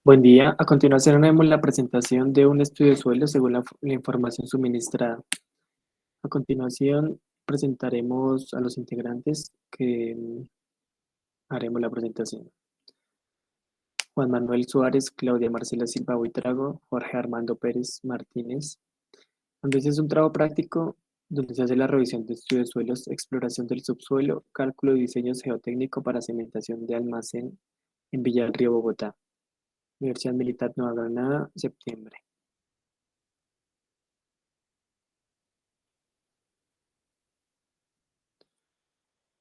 Buen día. A continuación haremos la presentación de un estudio de suelo según la información suministrada. A continuación presentaremos a los integrantes que haremos la presentación. Juan Manuel Suárez, Claudia Marcela Silva Buitrago, Jorge Armando Pérez Martínez. Donde es un trabajo práctico donde se hace la revisión de estudio de suelos, exploración del subsuelo, cálculo y diseño geotécnico para cementación de almacén en Villa del Río, Bogotá. Universidad Militar Nueva Granada, septiembre.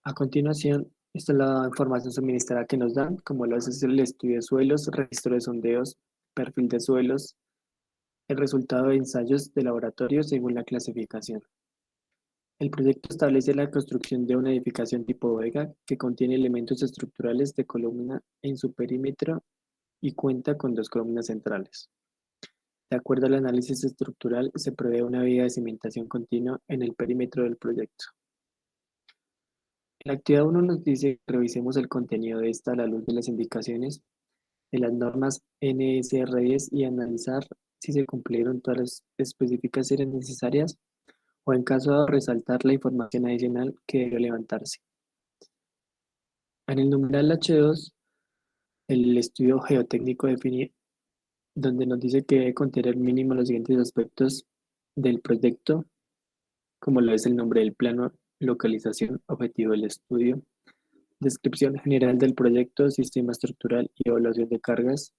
A continuación, esta es la información suministrada que nos dan, como lo es el estudio de suelos, registro de sondeos, perfil de suelos, el resultado de ensayos de laboratorio según la clasificación. El proyecto establece la construcción de una edificación tipo bodega que contiene elementos estructurales de columna en su perímetro y cuenta con dos columnas centrales. De acuerdo al análisis estructural, se prevé una vía de cimentación continua en el perímetro del proyecto. En la actividad 1 nos dice que revisemos el contenido de esta a la luz de las indicaciones de las normas NSR10 y analizar si se cumplieron todas las especificaciones necesarias o en caso de resaltar la información adicional que debe levantarse. En el numeral H2, el estudio geotécnico define donde nos dice que debe contener mínimo los siguientes aspectos del proyecto, como lo es el nombre del plano, localización, objetivo del estudio, descripción general del proyecto, sistema estructural y evaluación de cargas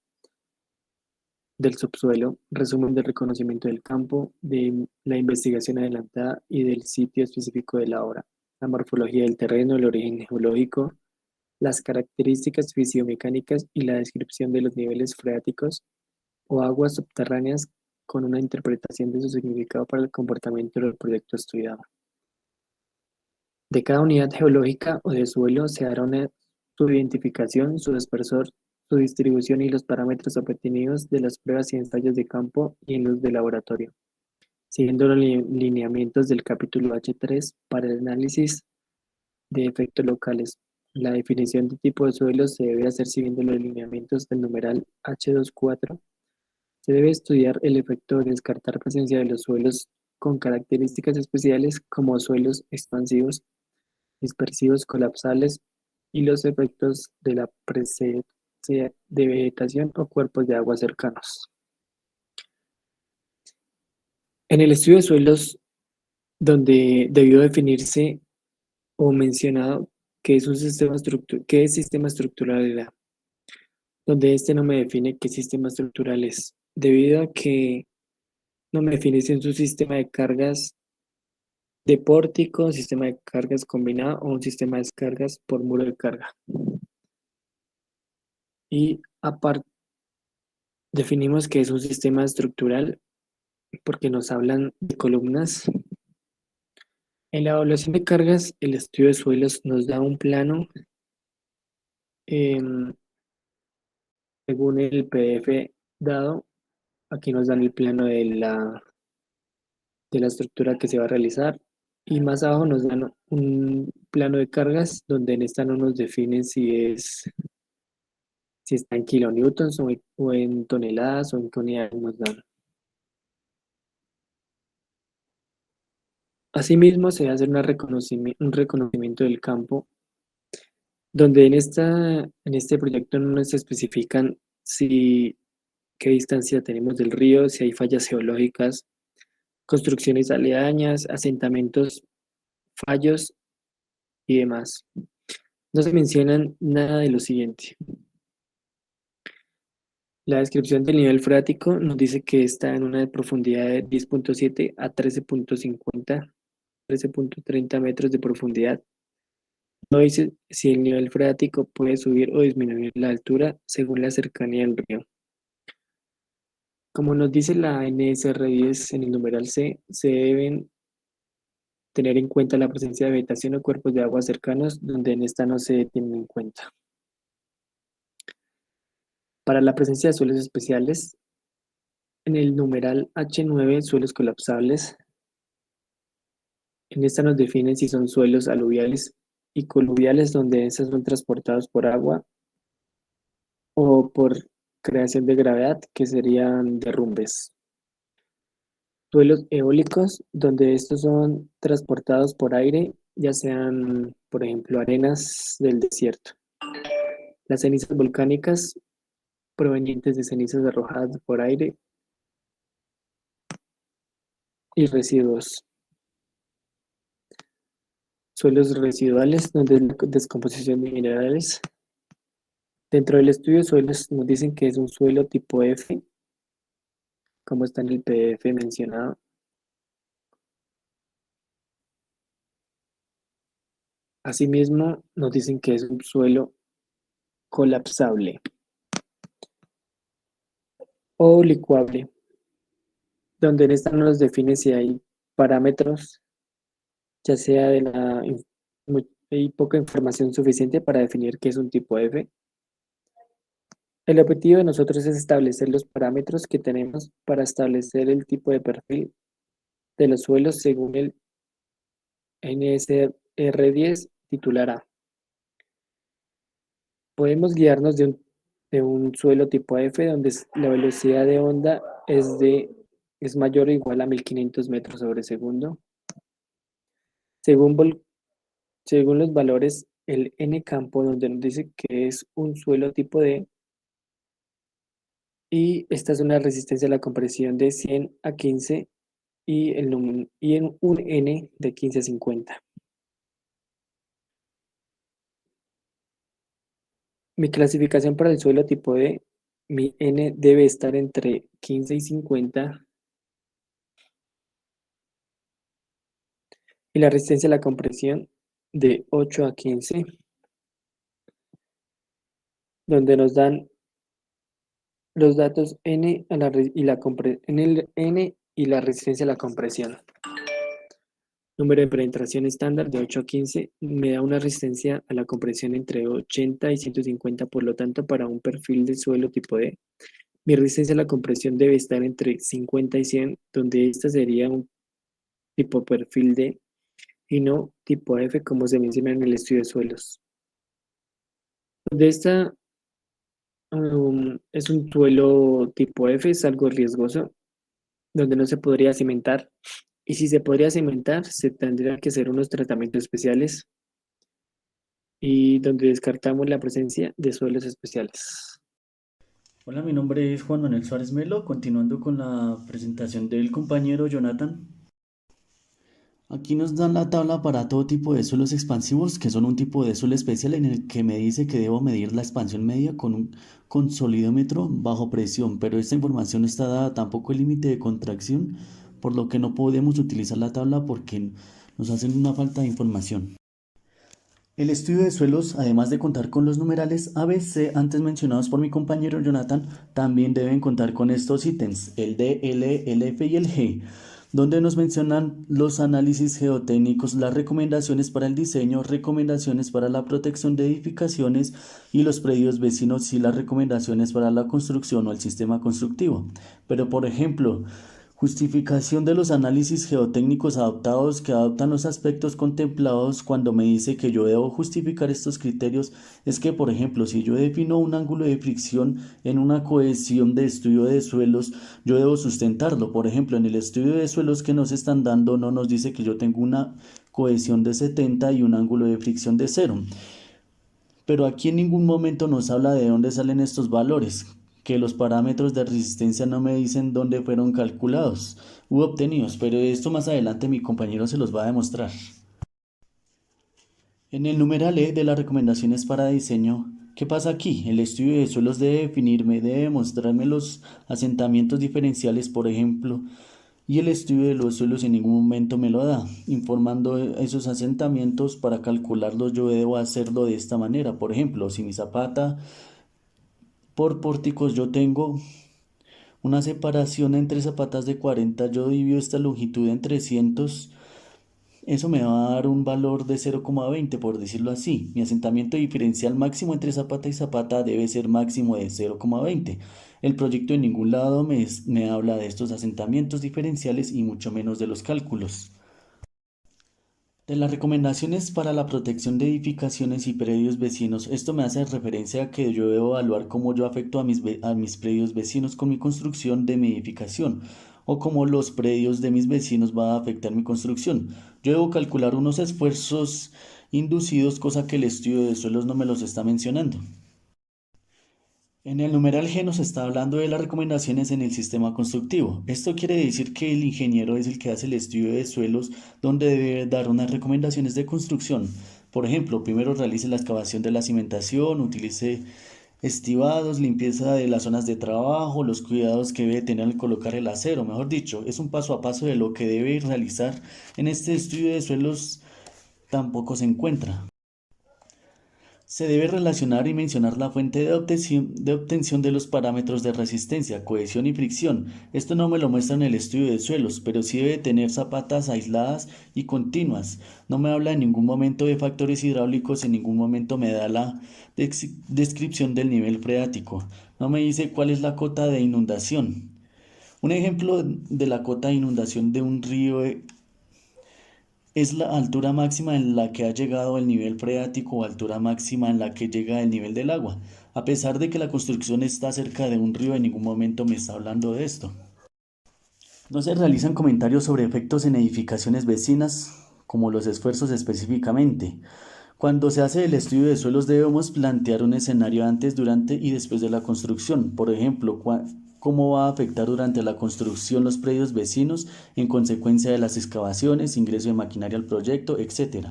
del subsuelo, resumen del reconocimiento del campo, de la investigación adelantada y del sitio específico de la obra, la morfología del terreno, el origen geológico, las características fisiomecánicas y la descripción de los niveles freáticos o aguas subterráneas con una interpretación de su significado para el comportamiento del proyecto estudiado. De cada unidad geológica o de suelo se hará su identificación, su espesor, su distribución y los parámetros obtenidos de las pruebas y ensayos de campo y en los de laboratorio, siguiendo los lineamientos del capítulo H3 para el análisis de efectos locales. La definición de tipo de suelo se debe hacer siguiendo los lineamientos del numeral H24. Se debe estudiar el efecto de descartar presencia de los suelos con características especiales como suelos expansivos, dispersivos colapsales y los efectos de la presencia de vegetación o cuerpos de agua cercanos. En el estudio de suelos, donde debió definirse o mencionado que es un qué es sistema estructural, donde este no me define qué sistema estructural es, debido a que no me define si es un sistema de cargas de pórtico, un sistema de cargas combinado o un sistema de descargas por muro de carga. Y aparte, definimos que es un sistema estructural porque nos hablan de columnas. En la evaluación de cargas, el estudio de suelos nos da un plano em, según el PDF dado. Aquí nos dan el plano de la estructura que se va a realizar y más abajo nos dan un plano de cargas donde en esta no nos definen si está en kilonewtons o en toneladas o en qué unidades nos dan. Asimismo, se hace un reconocimiento del campo, donde en este proyecto no nos especifican qué distancia tenemos del río, si hay fallas geológicas, construcciones aledañas, asentamientos, fallos y demás. No se mencionan nada de lo siguiente. La descripción del nivel freático nos dice que está en una profundidad de 10.7 a 13.50, 13.30 metros de profundidad. No dice si el nivel freático puede subir o disminuir la altura según la cercanía del río. Como nos dice la NSR10 en el numeral C, se deben tener en cuenta la presencia de vegetación o cuerpos de agua cercanos donde en esta no se tienen en cuenta. Para la presencia de suelos especiales, en el numeral H9, suelos colapsables, en esta nos definen si son suelos aluviales y coluviales donde estos son transportados por agua o por creación de gravedad, que serían derrumbes. Suelos eólicos, donde estos son transportados por aire, ya sean, por ejemplo, arenas del desierto. Las cenizas volcánicas, provenientes de cenizas arrojadas por aire y residuos. Suelos residuales, donde es la descomposición de minerales. Dentro del estudio de suelos nos dicen que es un suelo tipo F, como está en el PDF mencionado. Asimismo, nos dicen que es un suelo colapsable o licuable, donde en esta no nos define si hay parámetros, ya sea de hay poca información suficiente para definir qué es un tipo F. El objetivo de nosotros es establecer los parámetros que tenemos para establecer el tipo de perfil de los suelos según el NSR10 titular A. Podemos guiarnos de un suelo tipo F donde la velocidad de onda es mayor o igual a 1500 metros sobre segundo. Según, según los valores, el N campo donde nos dice que es un suelo tipo D, y esta es una resistencia a la compresión de 100 a 15 y en un N de 15 a 50. Mi clasificación para el suelo tipo D, mi N debe estar entre 15 y 50 y la resistencia a la compresión de 8 a 15, donde nos dan los datos N a en el N y la resistencia a la compresión. Número de penetración estándar de 8 a 15 me da una resistencia a la compresión entre 80 y 150, por lo tanto, para un perfil de suelo tipo D, mi resistencia a la compresión debe estar entre 50 y 100, donde esta sería un tipo perfil D y no tipo F como se menciona en el estudio de suelos. Donde esta es un suelo tipo F, es algo riesgoso, donde no se podría cimentar. Y si se podría cimentar, se tendría que hacer unos tratamientos especiales y donde descartamos la presencia de suelos especiales. Hola, mi nombre es Juan Manuel Suárez Melo, continuando con la presentación del compañero Jonathan. Aquí nos dan la tabla para todo tipo de suelos expansivos, que son un tipo de suelo especial en el que me dice que debo medir la expansión media con un consolidómetro bajo presión, pero esta información no está dada tampoco el límite de contracción, por lo que no podemos utilizar la tabla porque nos hacen una falta de información. El estudio de suelos, además de contar con los numerales ABC antes mencionados por mi compañero Jonathan, también deben contar con estos ítems, el D, L F y el G, donde nos mencionan los análisis geotécnicos, las recomendaciones para el diseño, recomendaciones para la protección de edificaciones y los predios vecinos y las recomendaciones para la construcción o el sistema constructivo. Pero, por ejemplo, justificación de los análisis geotécnicos adoptados que adoptan los aspectos contemplados cuando me dice que yo debo justificar estos criterios es que, por ejemplo, si yo defino un ángulo de fricción en una cohesión de estudio de suelos, yo debo sustentarlo. Por ejemplo, en el estudio de suelos que nos están dando no nos dice que yo tengo una cohesión de 70 y un ángulo de fricción de 0. Pero aquí en ningún momento nos habla de dónde salen estos valores, que los parámetros de resistencia no me dicen dónde fueron calculados u obtenidos, pero esto más adelante mi compañero se los va a demostrar. En el numeral E de las recomendaciones para diseño, ¿qué pasa aquí? El estudio de suelos debe definirme, debe mostrarme los asentamientos diferenciales, por ejemplo, y el estudio de los suelos en ningún momento me lo da. Informando esos asentamientos para calcularlos yo debo hacerlo de esta manera. Por ejemplo, si mi zapata por pórticos yo tengo una separación entre zapatas de 40, yo divido esta longitud en 300, eso me va a dar un valor de 0,20 por decirlo así. Mi asentamiento diferencial máximo entre zapata y zapata debe ser máximo de 0,20. El proyecto en ningún lado me habla de estos asentamientos diferenciales y mucho menos de los cálculos. De las recomendaciones para la protección de edificaciones y predios vecinos, esto me hace referencia a que yo debo evaluar cómo yo afecto a mis predios vecinos con mi construcción de mi edificación o cómo los predios de mis vecinos van a afectar mi construcción. Yo debo calcular unos esfuerzos inducidos, cosa que el estudio de suelos no me los está mencionando. En el numeral G nos está hablando de las recomendaciones en el sistema constructivo. Esto quiere decir que el ingeniero es el que hace el estudio de suelos donde debe dar unas recomendaciones de construcción. Por ejemplo, primero realice la excavación de la cimentación, utilice estivados, limpieza de las zonas de trabajo, los cuidados que debe tener al colocar el acero. Mejor dicho, es un paso a paso de lo que debe realizar en este estudio de suelos tampoco se encuentra. Se debe relacionar y mencionar la fuente de obtención de los parámetros de resistencia, cohesión y fricción. Esto no me lo muestra en el estudio de suelos, pero sí debe tener zapatas aisladas y continuas. No me habla en ningún momento de factores hidráulicos, en ningún momento me da la descripción del nivel freático. No me dice cuál es la cota de inundación. Un ejemplo de la cota de inundación de un río es la altura máxima en la que ha llegado el nivel freático o altura máxima en la que llega el nivel del agua. A pesar de que la construcción está cerca de un río, en ningún momento me está hablando de esto. No se realizan comentarios sobre efectos en edificaciones vecinas, como los esfuerzos específicamente. Cuando se hace el estudio de suelos debemos plantear un escenario antes, durante y después de la construcción. Por ejemplo, cómo va a afectar durante la construcción los predios vecinos en consecuencia de las excavaciones, ingreso de maquinaria al proyecto, etc.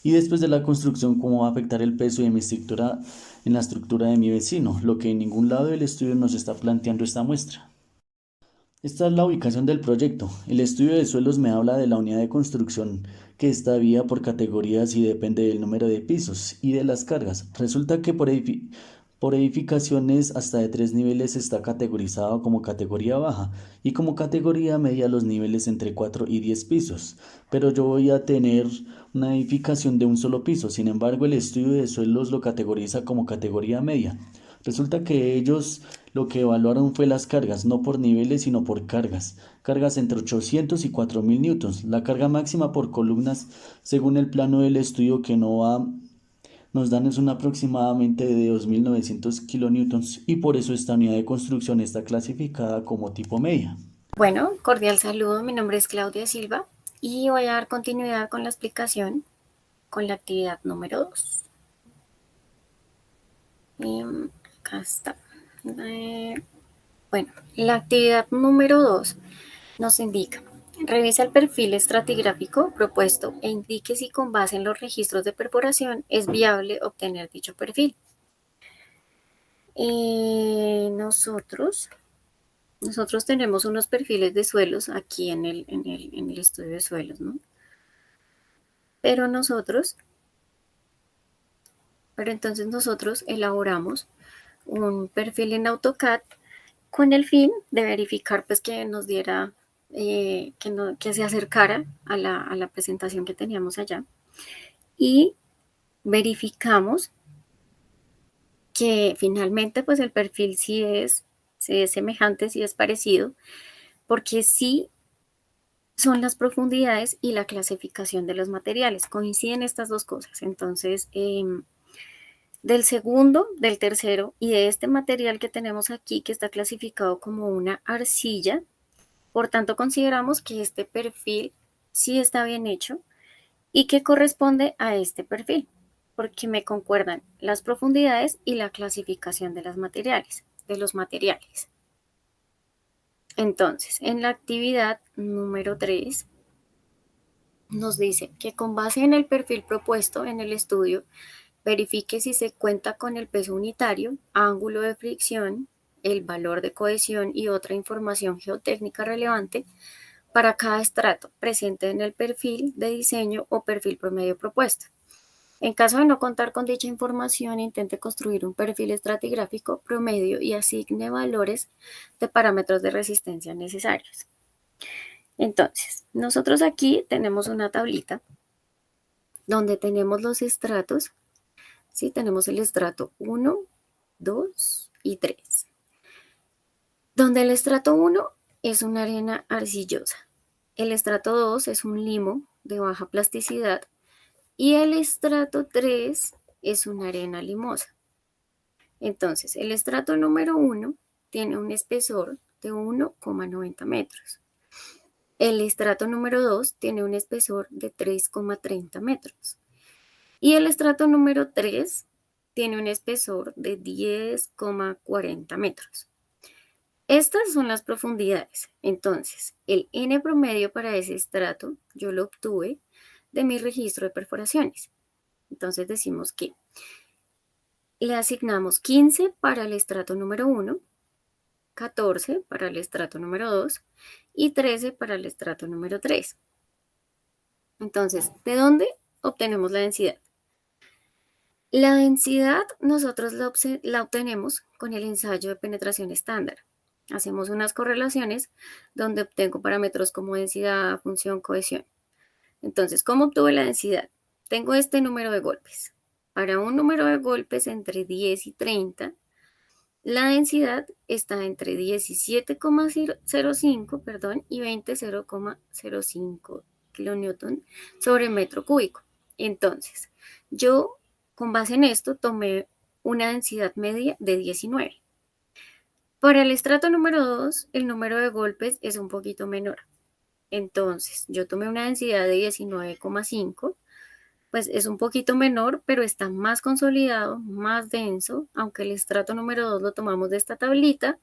Y después de la construcción, cómo va a afectar el peso de mi estructura en la estructura de mi vecino, lo que en ningún lado del estudio nos está planteando esta muestra. Esta es la ubicación del proyecto. El estudio de suelos me habla de la unidad de construcción que está dividida por categorías y depende del número de pisos y de las cargas. Resulta que por edificaciones hasta de 3 niveles está categorizado como categoría baja y como categoría media los niveles entre 4 y 10 pisos. Pero yo voy a tener una edificación de un solo piso. Sin embargo, el estudio de suelos lo categoriza como categoría media. Resulta que ellos lo que evaluaron fue las cargas, no por niveles, sino por cargas. Cargas entre 800 y 4000 newtons. La carga máxima por columnas, según el plano del estudio que nos dan es un aproximadamente de 2900 kilonewtons y por eso esta unidad de construcción está clasificada como tipo media. Bueno, cordial saludo, mi nombre es Claudia Silva y voy a dar continuidad con la explicación con la actividad número 2. Acá está. Bueno, la actividad número 2 nos indica: revisa el perfil estratigráfico propuesto e indique si con base en los registros de perforación es viable obtener dicho perfil. Nosotros tenemos unos perfiles de suelos aquí en el estudio de suelos, ¿no? Pero entonces nosotros elaboramos un perfil en AutoCAD con el fin de verificar pues que nos diera, que se acercara a la presentación que teníamos allá, y verificamos que finalmente pues el perfil sí es semejante, sí es parecido, porque sí son las profundidades y la clasificación de los materiales, coinciden estas dos cosas. Entonces, del segundo, del tercero y de este material que tenemos aquí, que está clasificado como una arcilla, por tanto consideramos que este perfil sí está bien hecho y que corresponde a este perfil, porque me concuerdan las profundidades y la clasificación de los materiales. Entonces, en la actividad número 3 nos dice que con base en el perfil propuesto en el estudio, verifique si se cuenta con el peso unitario, ángulo de fricción, el valor de cohesión y otra información geotécnica relevante para cada estrato presente en el perfil de diseño o perfil promedio propuesto. En caso de no contar con dicha información, intente construir un perfil estratigráfico promedio y asigne valores de parámetros de resistencia necesarios. Entonces, nosotros aquí tenemos una tablita donde tenemos los estratos. ¿Sí? Tenemos el estrato 1, 2 y 3. Donde el estrato 1 es una arena arcillosa. El estrato 2 es un limo de baja plasticidad y el estrato 3 es una arena limosa. Entonces, el estrato número 1 tiene un espesor de 1,90 metros. El estrato número 2 tiene un espesor de 3,30 metros. Y el estrato número 3 tiene un espesor de 10,40 metros. Estas son las profundidades. Entonces, el N promedio para ese estrato yo lo obtuve de mi registro de perforaciones. Entonces decimos que le asignamos 15 para el estrato número 1, 14 para el estrato número 2 y 13 para el estrato número 3. Entonces, ¿de dónde obtenemos la densidad? La densidad nosotros la obtenemos con el ensayo de penetración estándar. Hacemos unas correlaciones donde obtengo parámetros como densidad, función, cohesión. Entonces, ¿cómo obtuve la densidad? Tengo este número de golpes. Para un número de golpes entre 10 y 30, la densidad está entre 17,05 y 20,05 kilonewton sobre metro cúbico. Entonces, yo con base en esto tomé una densidad media de 19. Para el estrato número 2, el número de golpes es un poquito menor. Entonces, yo tomé una densidad de 19,5, pues es un poquito menor, pero está más consolidado, más denso, aunque el estrato número 2 lo tomamos de esta tablita,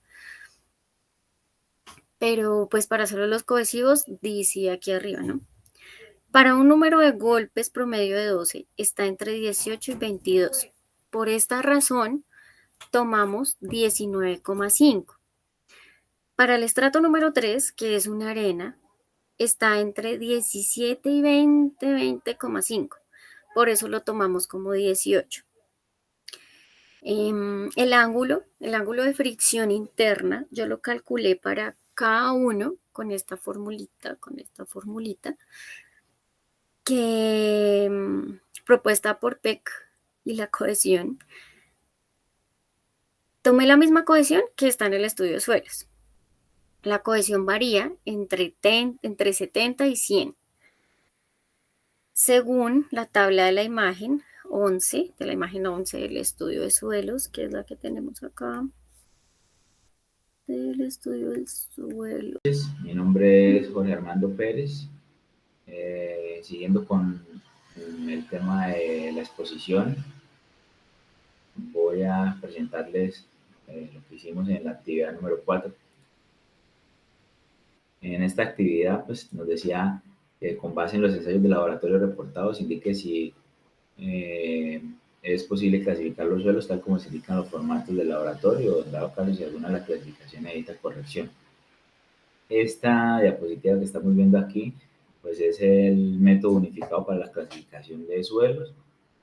pero pues para solo los cohesivos dice aquí arriba, ¿no? Para un número de golpes promedio de 12 está entre 18 y 22. Por esta razón, tomamos 19,5. Para el estrato número 3, que es una arena, está entre 17 y 20, 20,5. Por eso lo tomamos como 18. El ángulo de fricción interna, yo lo calculé para cada uno con esta formulita, que propuesta por Peck y la cohesión. Tomé la misma cohesión que está en el estudio de suelos. La cohesión varía entre 70 y 100. Según la tabla de la imagen 11, de la imagen 11 del estudio de suelos, que es la que tenemos acá, del estudio del suelo. Mi nombre es Jorge Armando Pérez. Siguiendo con el tema de la exposición, voy a presentarles lo que hicimos en la actividad número 4. En esta actividad, pues, nos decía que con base en los ensayos de laboratorio reportados, indique si es posible clasificar los suelos tal como se indican los formatos del laboratorio, o en dado caso si alguna de la clasificación necesita corrección. Esta diapositiva que estamos viendo aquí, pues es el método unificado para la clasificación de suelos,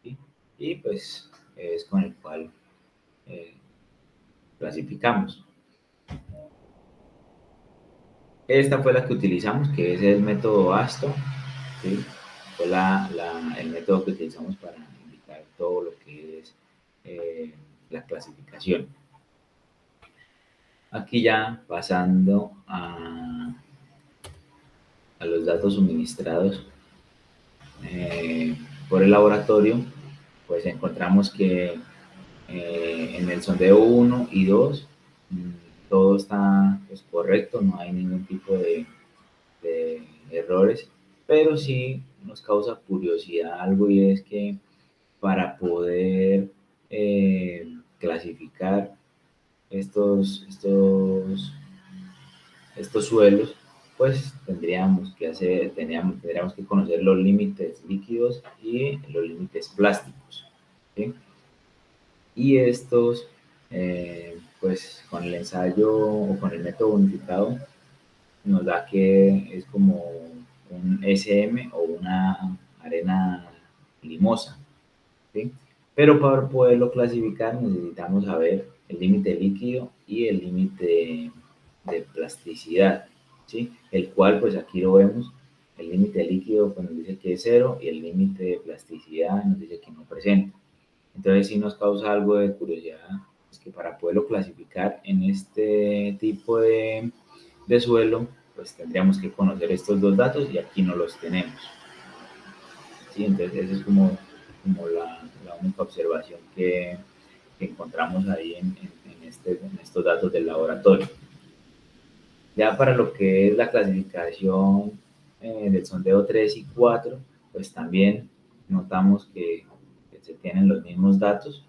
¿sí? Y pues es con el cual clasificamos. Esta fue la que utilizamos, que es el método ASTO, ¿sí? Fue el método que utilizamos para indicar todo lo que es la clasificación. Aquí ya pasando a los datos suministrados por el laboratorio, pues encontramos que en el sondeo 1 y 2 todo está pues, correcto, no hay ningún tipo de errores, pero sí nos causa curiosidad algo, y es que para poder clasificar estos suelos, pues tendríamos que conocer los límites líquidos y los límites plásticos, ¿sí? Y estos, pues con el ensayo o con el método unificado, nos da que es como un SM o una arena limosa, ¿sí? Pero para poderlo clasificar necesitamos saber el límite líquido y el límite de plasticidad, ¿sí? El cual, pues aquí lo vemos, el límite líquido pues, nos dice que es 0 y el límite de plasticidad nos dice que no presenta. Entonces sí nos causa algo de curiosidad, pues que para poderlo clasificar en este tipo de suelo, pues tendríamos que conocer estos dos datos y aquí no los tenemos, ¿sí? Entonces, esa es como la única observación que encontramos ahí en estos datos del laboratorio. Ya para lo que es la clasificación del sondeo 3 y 4, pues también notamos que se tienen los mismos datos,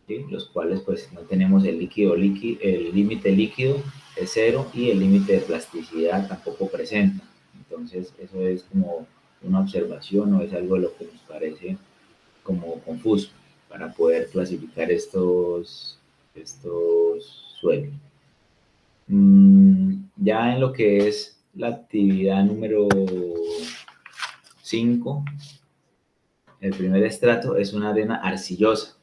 ¿sí? Los cuales pues no tenemos el límite líquido de 0 y el límite de plasticidad tampoco presenta. Entonces eso es como una observación o es algo de lo que nos parece como confuso para poder clasificar estos suelos. Ya en lo que es la actividad número 5, el primer estrato es una arena arcillosa,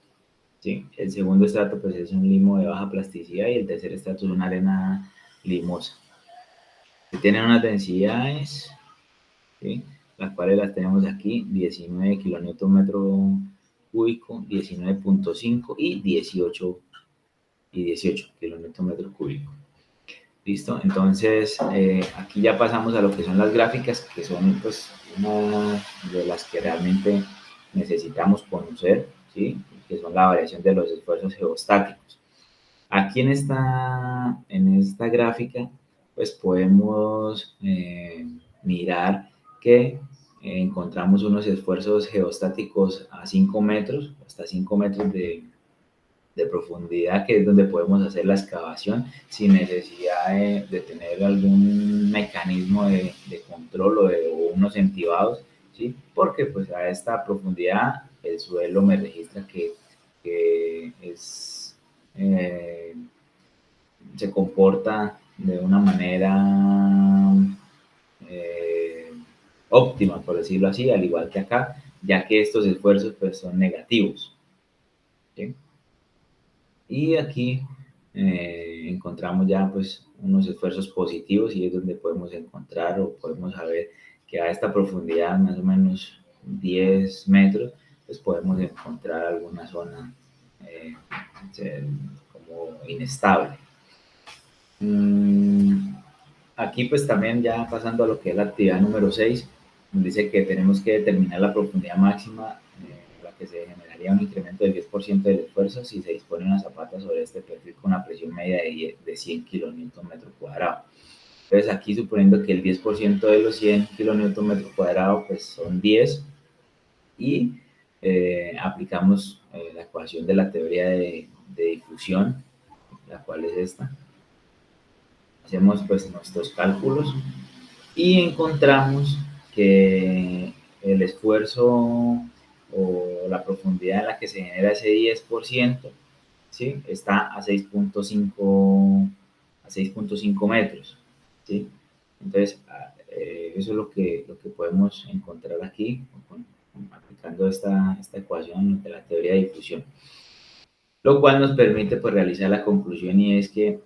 ¿sí? El segundo estrato pues es un limo de baja plasticidad y el tercer estrato es una arena limosa. Que tienen unas densidades, ¿sí? Las cuales las tenemos aquí, 19 kilonewton metro cúbico, 19.5 y 18 kilonewton metro cúbico. Listo, entonces aquí ya pasamos a lo que son las gráficas, que son pues una de las que realmente necesitamos conocer, ¿sí? Que son la variación de los esfuerzos geostáticos. Aquí en esta gráfica pues podemos mirar que encontramos unos esfuerzos geostáticos a 5 metros, hasta 5 metros de profundidad, que es donde podemos hacer la excavación sin necesidad de tener algún mecanismo de control o unos entibados, ¿sí? Porque pues a esta profundidad el suelo me registra que se comporta de una manera eh, óptima, por decirlo así, al igual que acá, ya que estos esfuerzos pues son negativos, ¿sí? Y aquí encontramos ya pues unos esfuerzos positivos y es donde podemos encontrar o podemos saber que a esta profundidad, más o menos 10 metros, pues podemos encontrar alguna zona eh, como inestable. Aquí pues también ya pasando a lo que es la actividad número 6, nos dice que tenemos que determinar la profundidad máxima la que se generaría un incremento del 10% del esfuerzo si se dispone una zapata sobre este perfil con una presión media de 100 kilonewton metro cuadrado. Entonces aquí suponiendo que el 10% de los 100 kilonewton metro cuadrado pues son 10 y aplicamos la ecuación de la teoría de difusión, la cual es esta. Hacemos pues nuestros cálculos y encontramos que el esfuerzo o la profundidad en la que se genera ese 10%, ¿sí? Está a 6.5 metros, ¿sí? Entonces, eso es lo que podemos encontrar aquí aplicando esta ecuación de la teoría de difusión, lo cual nos permite pues, realizar la conclusión y es que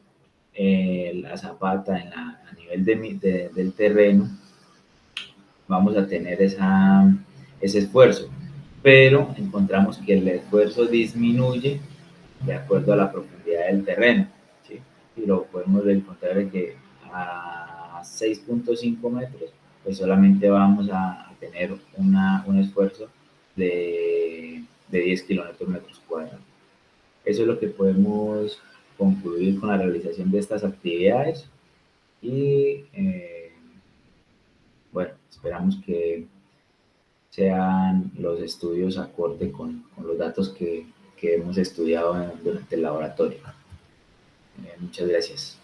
la zapata a nivel del terreno vamos a tener ese esfuerzo, pero encontramos que el esfuerzo disminuye de acuerdo a la profundidad del terreno, ¿sí? Y lo podemos encontrar de que a 6.5 metros, pues solamente vamos a tener un esfuerzo de 10 kilómetros metros cuadrados. Eso es lo que podemos concluir con la realización de estas actividades y bueno, esperamos que sean los estudios acorde con los datos que hemos estudiado durante el laboratorio. Muchas gracias.